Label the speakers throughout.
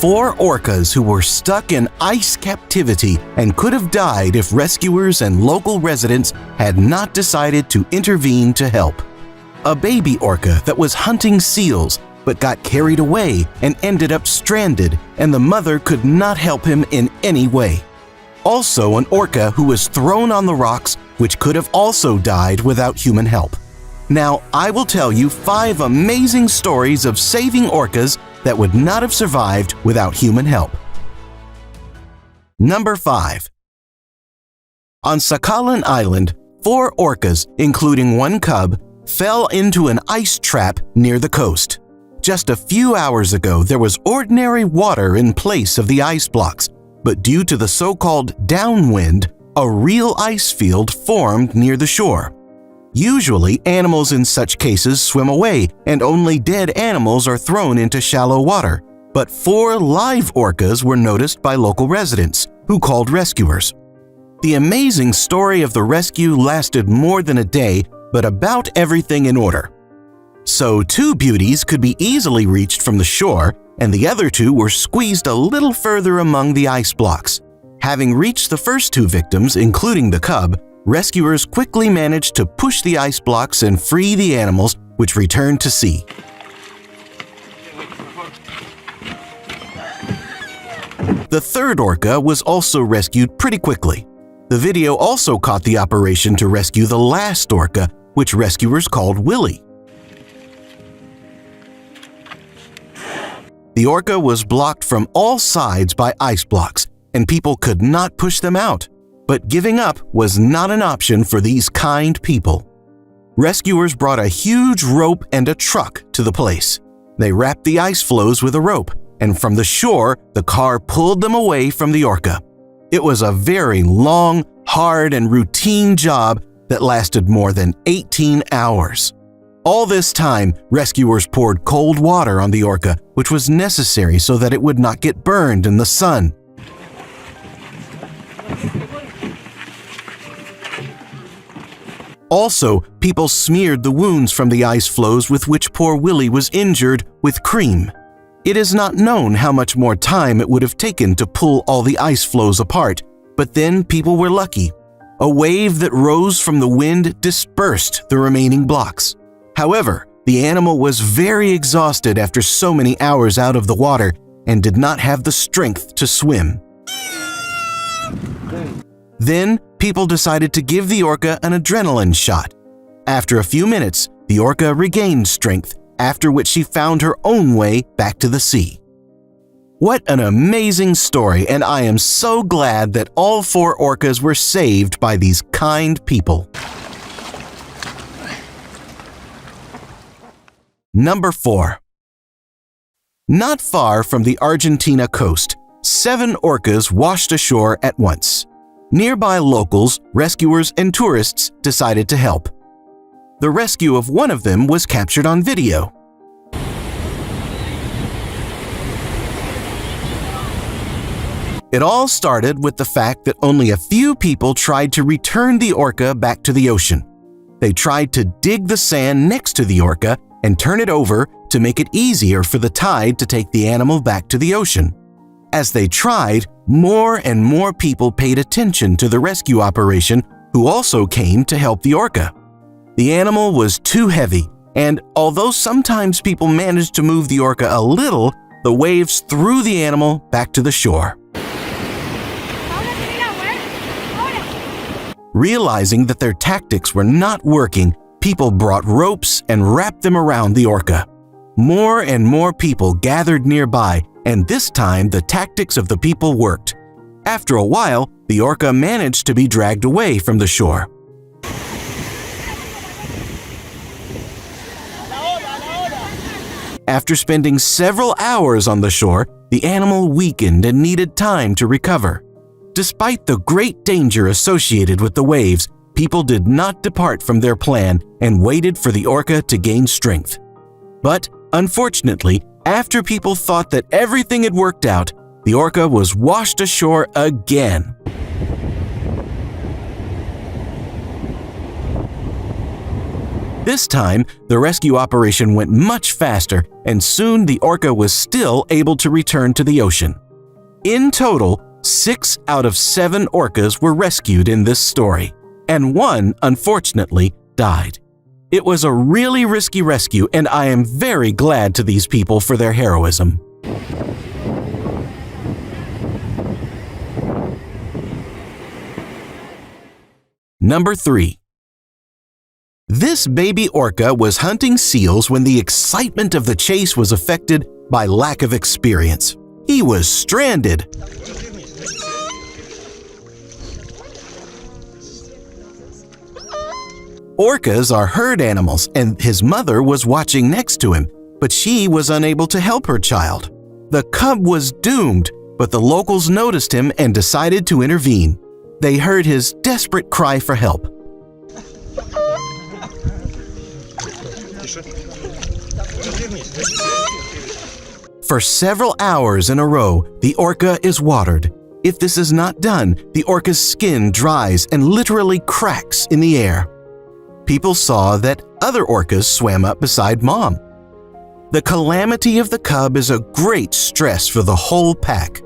Speaker 1: 4 orcas who were stuck in ice captivity and could have died if rescuers and local residents had not decided to intervene to help. A baby orca that was hunting seals but got carried away and ended up stranded, and the mother could not help him in any way. Also, an orca who was thrown on the rocks, which could have also died without human help. Now, I will tell you 5 amazing stories of saving orcas that would not have survived without human help. Number 5. On Sakhalin Island, 4 orcas, including 1 cub, fell into an ice trap near the coast. Just a few hours ago, there was ordinary water in place of the ice blocks, but due to the so-called downwind, a real ice field formed near the shore. Usually, animals in such cases swim away, and only dead animals are thrown into shallow water. But 4 live orcas were noticed by local residents, who called rescuers. The amazing story of the rescue lasted more than a day, but about everything in order. So 2 beauties could be easily reached from the shore, and the other 2 were squeezed a little further among the ice blocks. Having reached the first 2 victims, including the cub, rescuers quickly managed to push the ice blocks and free the animals, which returned to sea. The 3rd orca was also rescued pretty quickly. The video also caught the operation to rescue the last orca, which rescuers called Willie. The orca was blocked from all sides by ice blocks, and people could not push them out. But giving up was not an option for these kind people. Rescuers brought a huge rope and a truck to the place. They wrapped the ice floes with a rope, and from the shore, the car pulled them away from the orca. It was a very long, hard, and routine job that lasted more than 18 hours. All this time, rescuers poured cold water on the orca, which was necessary so that it would not get burned in the sun. Also, people smeared the wounds from the ice floes with which poor Willie was injured with cream. It is not known how much more time it would have taken to pull all the ice floes apart, but then people were lucky. A wave that rose from the wind dispersed the remaining blocks. However, the animal was very exhausted after so many hours out of the water and did not have the strength to swim. Then, people decided to give the orca an adrenaline shot. After a few minutes, the orca regained strength, after which she found her own way back to the sea. What an amazing story, and I am so glad that all 4 orcas were saved by these kind people. Number 4. Not far from the Argentina coast, 7 orcas washed ashore at once. Nearby locals, rescuers, and tourists decided to help. The rescue of one of them was captured on video. It all started with the fact that only a few people tried to return the orca back to the ocean. They tried to dig the sand next to the orca and turn it over to make it easier for the tide to take the animal back to the ocean. As they tried, more and more people paid attention to the rescue operation, who also came to help the orca. The animal was too heavy, and although sometimes people managed to move the orca a little, the waves threw the animal back to the shore. Realizing that their tactics were not working, people brought ropes and wrapped them around the orca. More and more people gathered nearby, and this time the tactics of the people worked. After a while, the orca managed to be dragged away from the shore. After spending several hours on the shore, the animal weakened and needed time to recover. Despite the great danger associated with the waves, people did not depart from their plan and waited for the orca to gain strength. But, unfortunately, after people thought that everything had worked out, the orca was washed ashore again. This time, the rescue operation went much faster, and soon the orca was still able to return to the ocean. In total, 6 out of 7 orcas were rescued in this story, and one, unfortunately, died. It was a really risky rescue, and I am very glad to these people for their heroism. Number 3. This baby orca was hunting seals when the excitement of the chase was affected by lack of experience. He was stranded. Orcas are herd animals, and his mother was watching next to him, but she was unable to help her child. The cub was doomed, but the locals noticed him and decided to intervene. They heard his desperate cry for help. For several hours in a row, the orca is watered. If this is not done, the orca's skin dries and literally cracks in the air. People saw that other orcas swam up beside Mom. The calamity of the cub is a great stress for the whole pack.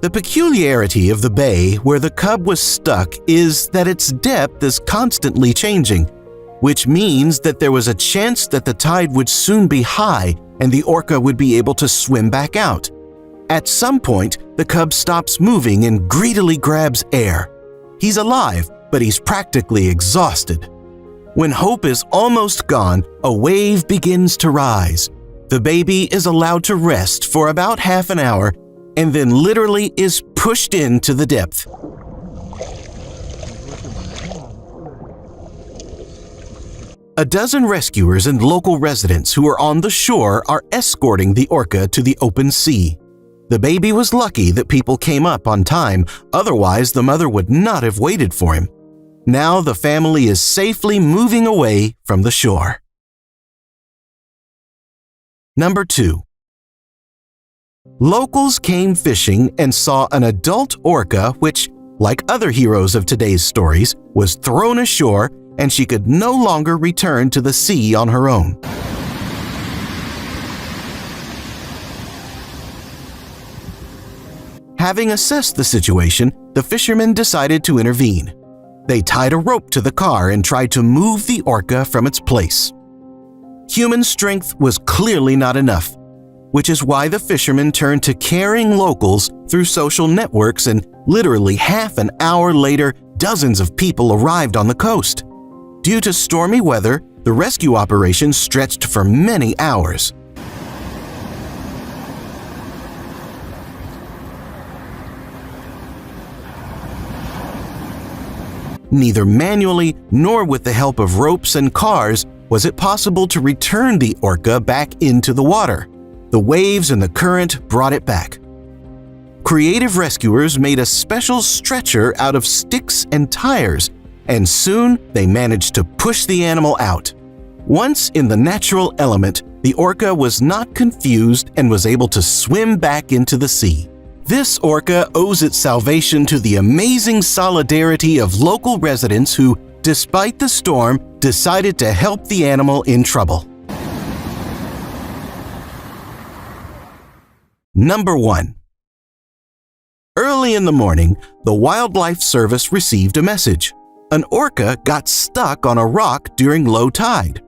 Speaker 1: The peculiarity of the bay where the cub was stuck is that its depth is constantly changing, which means that there was a chance that the tide would soon be high and the orca would be able to swim back out. At some point, the cub stops moving and greedily grabs air. He's alive, but he's practically exhausted. When hope is almost gone, a wave begins to rise. The baby is allowed to rest for about half an hour and then literally is pushed into the depth. A dozen rescuers and local residents who are on the shore are escorting the orca to the open sea. The baby was lucky that people came up on time, otherwise the mother would not have waited for him. Now the family is safely moving away from the shore. Number 2. Locals came fishing and saw an adult orca which, like other heroes of today's stories, was thrown ashore and she could no longer return to the sea on her own. Having assessed the situation, the fishermen decided to intervene. They tied a rope to the car and tried to move the orca from its place. Human strength was clearly not enough, which is why the fishermen turned to caring locals through social networks, and literally half an hour later, dozens of people arrived on the coast. Due to stormy weather, the rescue operation stretched for many hours. Neither manually nor with the help of ropes and cars was it possible to return the orca back into the water. The waves and the current brought it back. Creative rescuers made a special stretcher out of sticks and tires, and soon they managed to push the animal out. Once in the natural element, the orca was not confused and was able to swim back into the sea. This orca owes its salvation to the amazing solidarity of local residents who, despite the storm, decided to help the animal in trouble. Number 1. Early in the morning, the Wildlife Service received a message. An orca got stuck on a rock during low tide.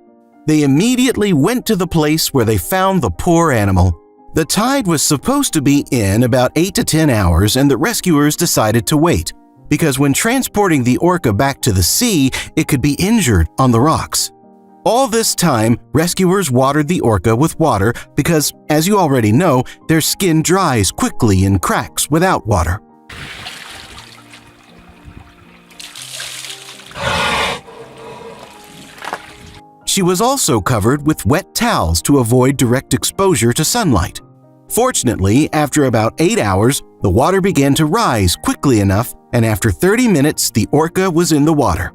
Speaker 1: They immediately went to the place where they found the poor animal. The tide was supposed to be in about 8 to 10 hours, and the rescuers decided to wait, because when transporting the orca back to the sea, it could be injured on the rocks. All this time, rescuers watered the orca with water because, as you already know, their skin dries quickly and cracks without water. She was also covered with wet towels to avoid direct exposure to sunlight. Fortunately, after about 8 hours, the water began to rise quickly enough, and after 30 minutes, the orca was in the water.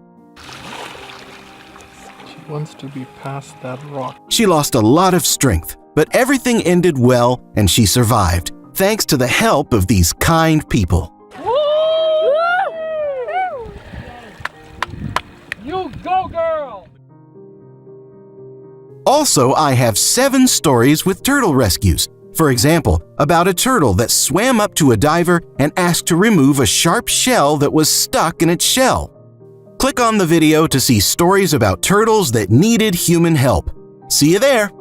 Speaker 2: She wants to be past that rock.
Speaker 1: She lost a lot of strength, but everything ended well and she survived, thanks to the help of these kind people.
Speaker 2: You go, girl!
Speaker 1: Also, I have 7 stories with turtle rescues. For example, about a turtle that swam up to a diver and asked to remove a sharp shell that was stuck in its shell. Click on the video to see stories about turtles that needed human help. See you there!